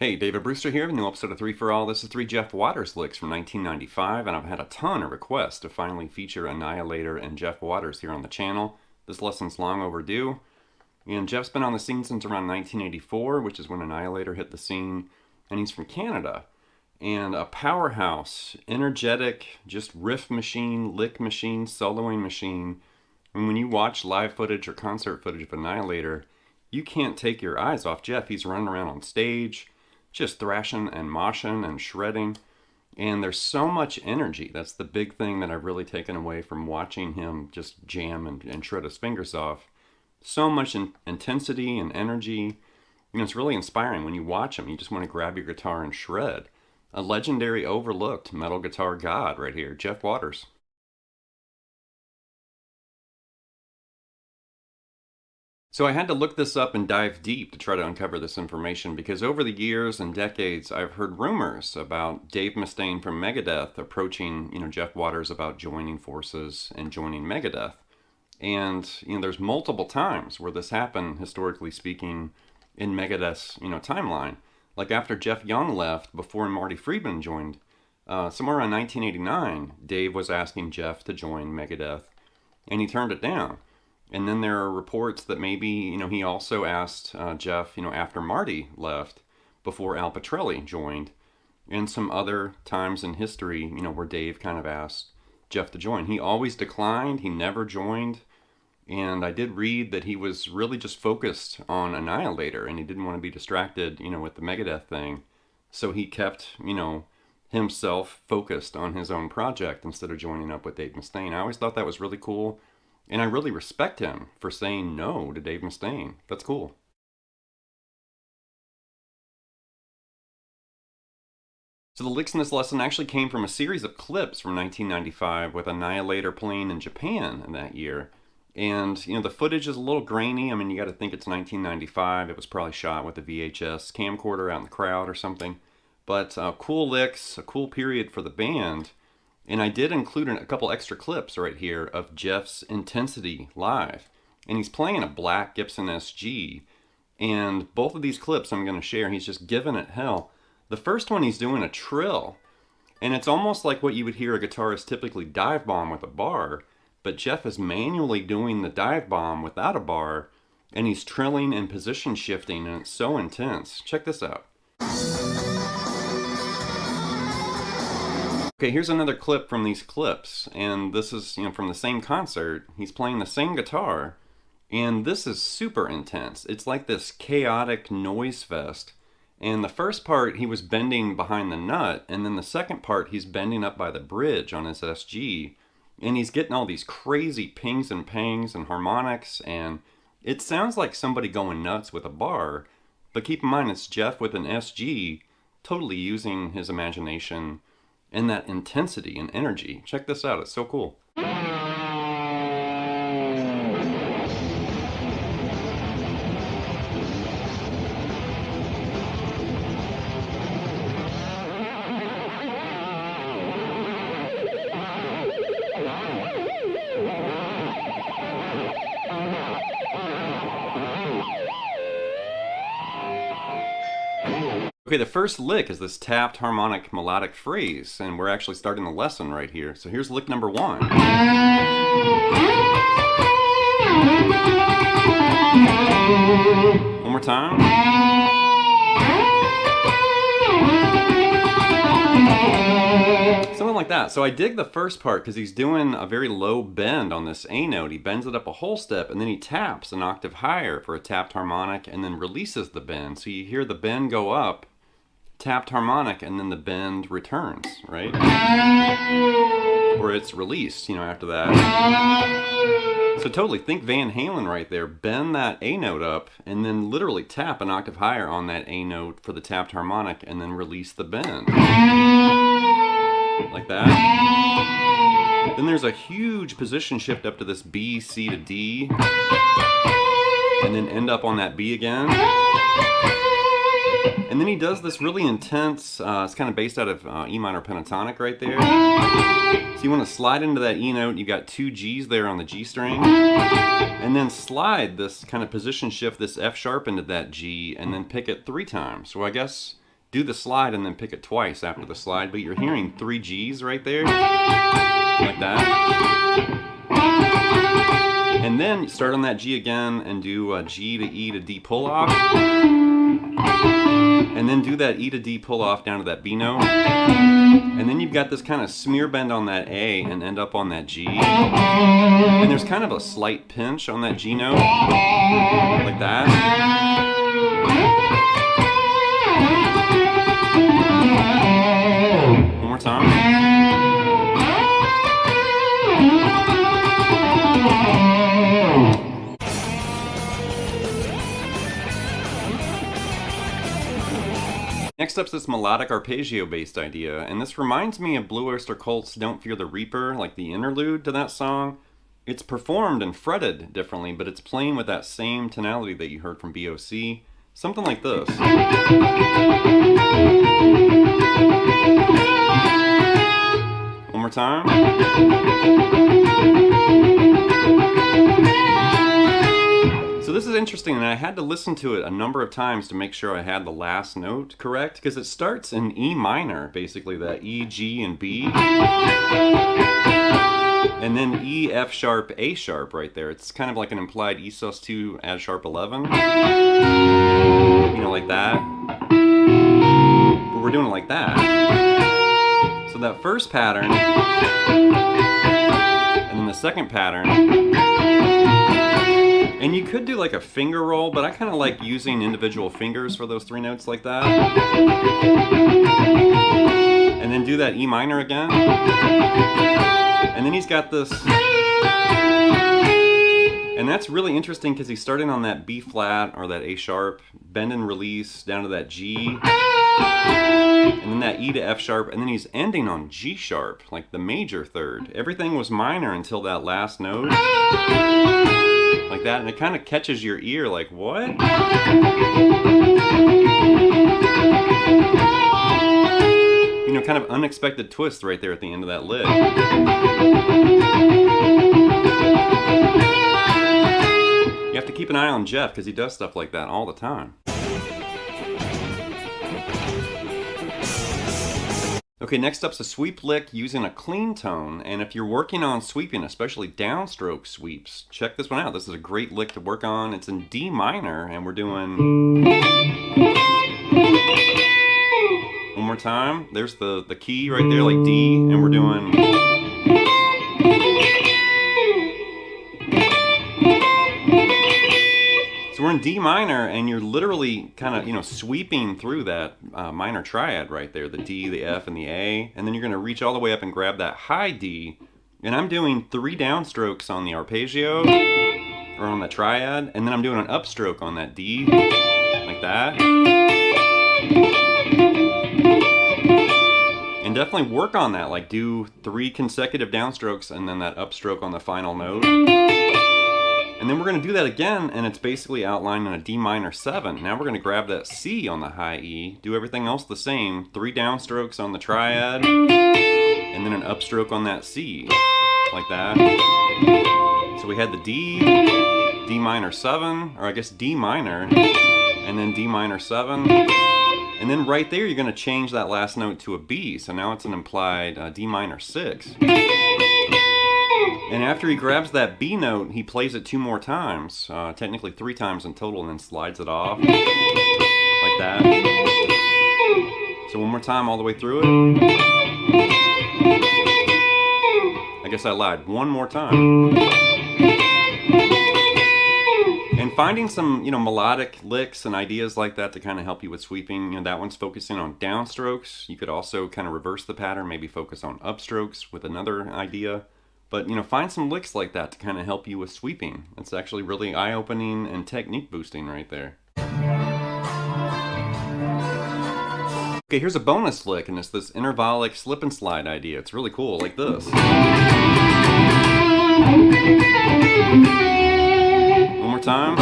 Hey, David Brewster here, new episode of 3 for All. This is 3 Jeff Waters licks from 1995, and I've had a ton of requests to finally feature Annihilator and Jeff Waters here on the channel. This lesson's long overdue, and Jeff's been on the scene since around 1984, which is when Annihilator hit the scene, and he's from Canada. And a powerhouse, energetic, just riff machine, lick machine, soloing machine. And when you watch live footage or concert footage of Annihilator, you can't take your eyes off Jeff. He's running around on stage, just thrashing and moshing and shredding. And there's so much energy. That's the big thing that I've really taken away from watching him just jam and shred his fingers off. So much intensity and energy. You know, it's really inspiring. When you watch him, you just want to grab your guitar and shred. A legendary, overlooked metal guitar god right here, Jeff Waters. So I had to look this up and dive deep to try to uncover this information because over the years and decades I've heard rumors about Dave Mustaine from Megadeth approaching, Jeff Waters about joining forces and joining Megadeth. And, there's multiple times where this happened, historically speaking, in Megadeth's, timeline. Like after Jeff Young left, before Marty Friedman joined, somewhere around 1989, Dave was asking Jeff to join Megadeth, and he turned it down. And then there are reports that maybe, he also asked Jeff, after Marty left, before Al Pitrelli joined, and some other times in history, where Dave kind of asked Jeff to join. He always declined. He never joined. And I did read that he was really just focused on Annihilator, and he didn't want to be distracted, with the Megadeth thing. So he kept, himself focused on his own project instead of joining up with Dave Mustaine. I always thought that was really cool. And I really respect him for saying no to Dave Mustaine. That's cool. So the licks in this lesson actually came from a series of clips from 1995 with Annihilator playing in Japan in that year. And, the footage is a little grainy. I mean, you got to think it's 1995. It was probably shot with a VHS camcorder out in the crowd or something. But cool licks, a cool period for the band. And I did include a couple extra clips right here of Jeff's intensity live. And he's playing a black Gibson SG. And both of these clips I'm going to share, he's just giving it hell. The first one, he's doing a trill. And it's almost like what you would hear a guitarist typically dive bomb with a bar. But Jeff is manually doing the dive bomb without a bar. And he's trilling and position shifting, and it's so intense. Check this out. Okay, here's another clip from these clips, and this is, from the same concert. He's playing the same guitar, and this is super intense. It's like this chaotic noise fest. And the first part, he was bending behind the nut, and then the second part, he's bending up by the bridge on his SG, and he's getting all these crazy pings and pangs and harmonics, and it sounds like somebody going nuts with a bar, but keep in mind, it's Jeff with an SG, totally using his imagination and that intensity and energy. Check this out, it's so cool. Okay, the first lick is this tapped harmonic melodic phrase, and we're actually starting the lesson right here. So here's lick number 1. One more time. Something like that. So I dig the first part because he's doing a very low bend on this A note. He bends it up a whole step, and then he taps an octave higher for a tapped harmonic, and then releases the bend. So you hear the bend go up, tapped harmonic, and then the bend returns, right? Or it's released, after that. So totally think Van Halen right there. Bend that A note up, and then literally tap an octave higher on that A note for the tapped harmonic, and then release the bend. Like that. Then there's a huge position shift up to this B, C to D, and then end up on that B again. And then he does this really intense, it's kind of based out of E minor pentatonic right there. So you want to slide into that E note, you've got 2 G's there on the G string, and then slide this kind of position shift, this F sharp into that G, and then pick it 3 times. So I guess do the slide and then pick it twice after the slide, but you're hearing 3 Gs right there, like that. And then start on that G again and do a G to E to D pull off. And then do that E to D pull off down to that B note. And then you've got this kind of smear bend on that A and end up on that G. And there's kind of a slight pinch on that G note, like that. One more time. Next up's this melodic arpeggio-based idea, and this reminds me of Blue Öyster Cult's Don't Fear the Reaper, like the interlude to that song. It's performed and fretted differently, but it's playing with that same tonality that you heard from BOC. Something like this. One more time. So this is interesting, and I had to listen to it a number of times to make sure I had the last note correct, because it starts in E minor, basically that E, G, and B. And then E, F sharp, A sharp right there. It's kind of like an implied E sus2 add sharp 11. You know, like that. But we're doing it like that. So that first pattern, and then the second pattern. And you could do like a finger roll, but I kind of like using individual fingers for those 3 notes like that. And then do that E minor again. And then he's got this. And that's really interesting because he's starting on that B flat or that A sharp, bend and release down to that G. And then that E to F sharp, and then he's ending on G sharp, like the major third. Everything was minor until that last note. Like that, and it kind of catches your ear like, what? You know, kind of unexpected twist right there at the end of that lick. You have to keep an eye on Jeff because he does stuff like that all the time. Okay, next up's a sweep lick using a clean tone, and if you're working on sweeping, especially downstroke sweeps, check this one out. This is a great lick to work on. It's in D minor, and we're doing... One more time. There's the key right there, like D, and we're doing... So we're in D minor, and you're literally kind of, you know, sweeping through that minor triad right there, the D, the F, and the A, and then you're going to reach all the way up and grab that high D, and I'm doing 3 downstrokes on the arpeggio, or on the triad, and then I'm doing an upstroke on that D, like that. And definitely work on that, like do 3 consecutive downstrokes and then that upstroke on the final note. And then we're going to do that again, and it's basically outlined in a D minor 7. Now we're going to grab that C on the high E, do everything else the same, 3 downstrokes on the triad, and then an upstroke on that C, like that. So we had the D, D minor 7, or I guess D minor, and then D minor 7. And then right there you're going to change that last note to a B, so now it's an implied D minor 6. And after he grabs that B note, he plays it 2 more times, technically 3 times in total, and then slides it off, like that. So one more time all the way through it. I guess I lied. One more time. And finding some, you know, melodic licks and ideas like that to kind of help you with sweeping. You know, that one's focusing on downstrokes. You could also kind of reverse the pattern, maybe focus on upstrokes with another idea. But, you know, find some licks like that to kind of help you with sweeping. It's actually really eye-opening and technique boosting right there. Okay, here's a bonus lick, and it's this Intervallic slip and slide idea. It's really cool, like this. One more time.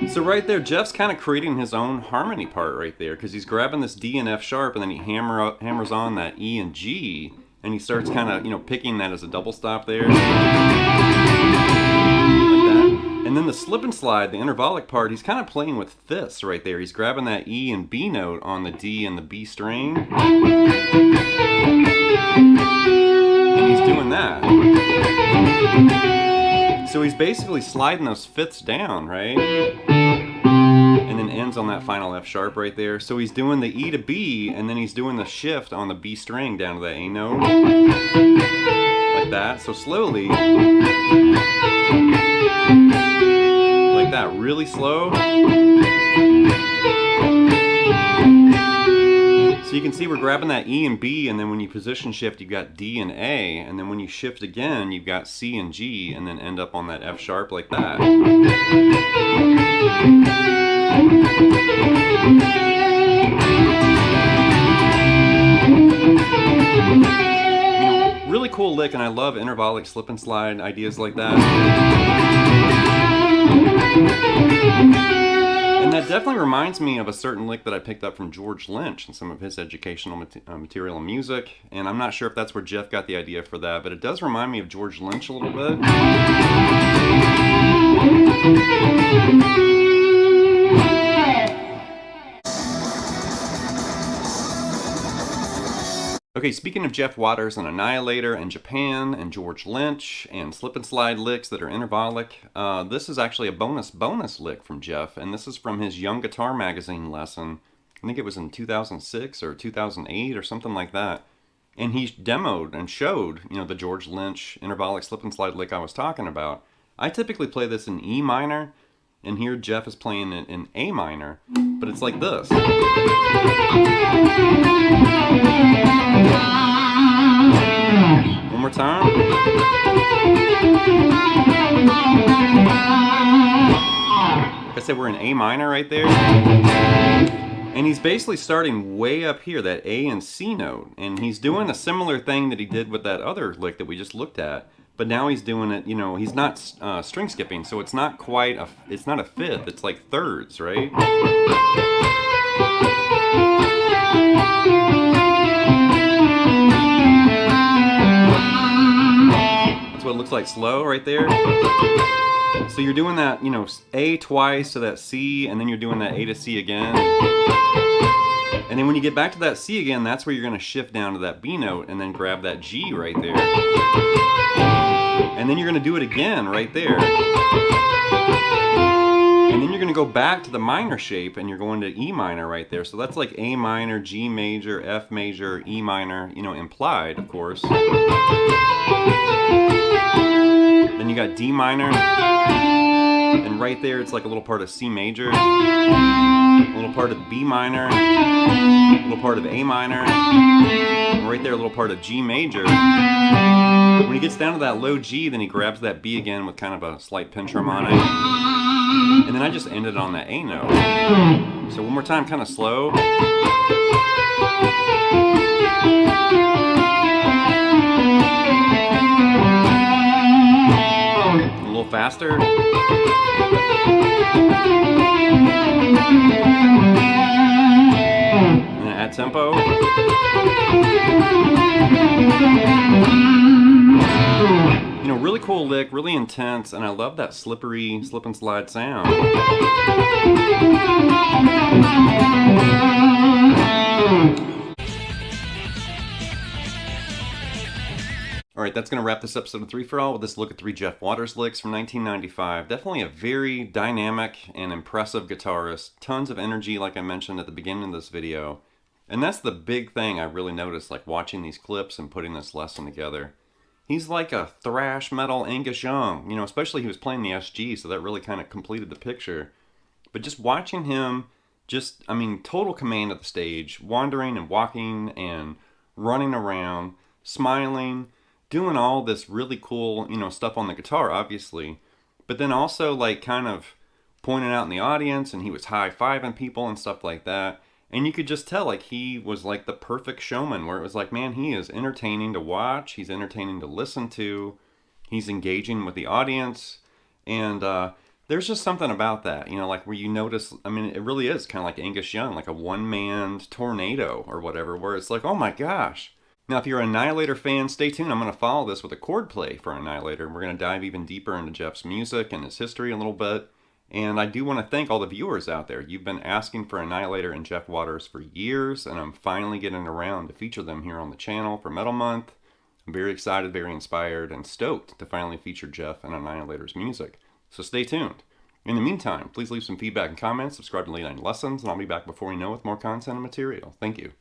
So right there, Jeff's kind of creating his own harmony part right there, because he's grabbing this D and F sharp, and then he hammers on that E and G, and he starts kind of, you know, picking that as a double stop there. Like that. And then the slip and slide, the intervallic part, he's kind of playing with fifths right there. He's grabbing that E and B note on the D and the B string. And he's doing that. So he's basically sliding those fifths down, right? And then ends on that final F sharp right there. So he's doing the E to B, and then he's doing the shift on the B string down to the A note. Like that. So slowly. Like that, really slow. So you can see we're grabbing that E and B, and then when you position shift, you've got D and A, and then when you shift again, you've got C and G, and then end up on that F sharp like that. Really cool lick, and I love intervallic slip and slide ideas like that. And that definitely reminds me of a certain lick that I picked up from George Lynch and some of his educational material and music. And I'm not sure if that's where Jeff got the idea for that, but it does remind me of George Lynch a little bit. Okay, speaking of Jeff Waters and Annihilator and Japan and George Lynch and slip and slide licks that are intervallic, this is actually a bonus lick from Jeff, and this is from his Young Guitar Magazine lesson. I think it was in 2006 or 2008 or something like that. And he demoed and showed, the George Lynch intervallic slip and slide lick I was talking about. I typically play this in E minor, and here Jeff is playing it in A minor, but it's like this. One more time. Like I said, we're in A minor right there. And he's basically starting way up here, that A and C note. And he's doing a similar thing that he did with that other lick that we just looked at. But now he's doing it, he's not string skipping, so it's not quite it's not a fifth, it's like thirds, right? That's what it looks like slow right there. So you're doing that, A twice to that C, and then you're doing that A to C again. And then when you get back to that C again, that's where you're going to shift down to that B note and then grab that G right there. And then you're going to do it again right there. And then you're going to go back to the minor shape and you're going to E minor right there. So that's like A minor, G major, F major, E minor, implied, of course. Then you got D minor. And right there it's like a little part of C major, a little part of B minor, a little part of A minor, and right there a little part of G major. When he gets down to that low G, then he grabs that B again with kind of a slight pinch harmonic. And then I just ended on that A note. So one more time, kind of slow. A little faster. And then add tempo. Really cool lick, really intense, and I love that slippery slip and slide sound. Alright, that's going to wrap this episode of 3 for All with this look at 3 Jeff Waters licks from 1995. Definitely a very dynamic and impressive guitarist. Tons of energy, like I mentioned at the beginning of this video. And that's the big thing I really noticed, like watching these clips and putting this lesson together. He's like a thrash metal Angus Young, especially he was playing the SG, so that really kind of completed the picture. But just watching him, total command of the stage, wandering and walking and running around, smiling, doing all this really cool, stuff on the guitar, obviously. But then also, like, kind of pointing out in the audience, and he was high-fiving people and stuff like that. And you could just tell, like, he was like the perfect showman, where it was like, man, he is entertaining to watch, he's entertaining to listen to, he's engaging with the audience, and there's just something about that, like where you notice, it really is kind of like Angus Young, like a one-man tornado or whatever, where it's like, oh my gosh, Now, if you're an Annihilator fan, stay tuned. I'm going to follow this with a chord play for Annihilator. We're going to dive even deeper into Jeff's music and his history a little bit. And I do want to thank all the viewers out there. You've been asking for Annihilator and Jeff Waters for years, and I'm finally getting around to feature them here on the channel for Metal Month. I'm very excited, very inspired, and stoked to finally feature Jeff and Annihilator's music. So stay tuned. In the meantime, please leave some feedback and comments, subscribe to Late Night Lessons, and I'll be back before you know with more content and material. Thank you.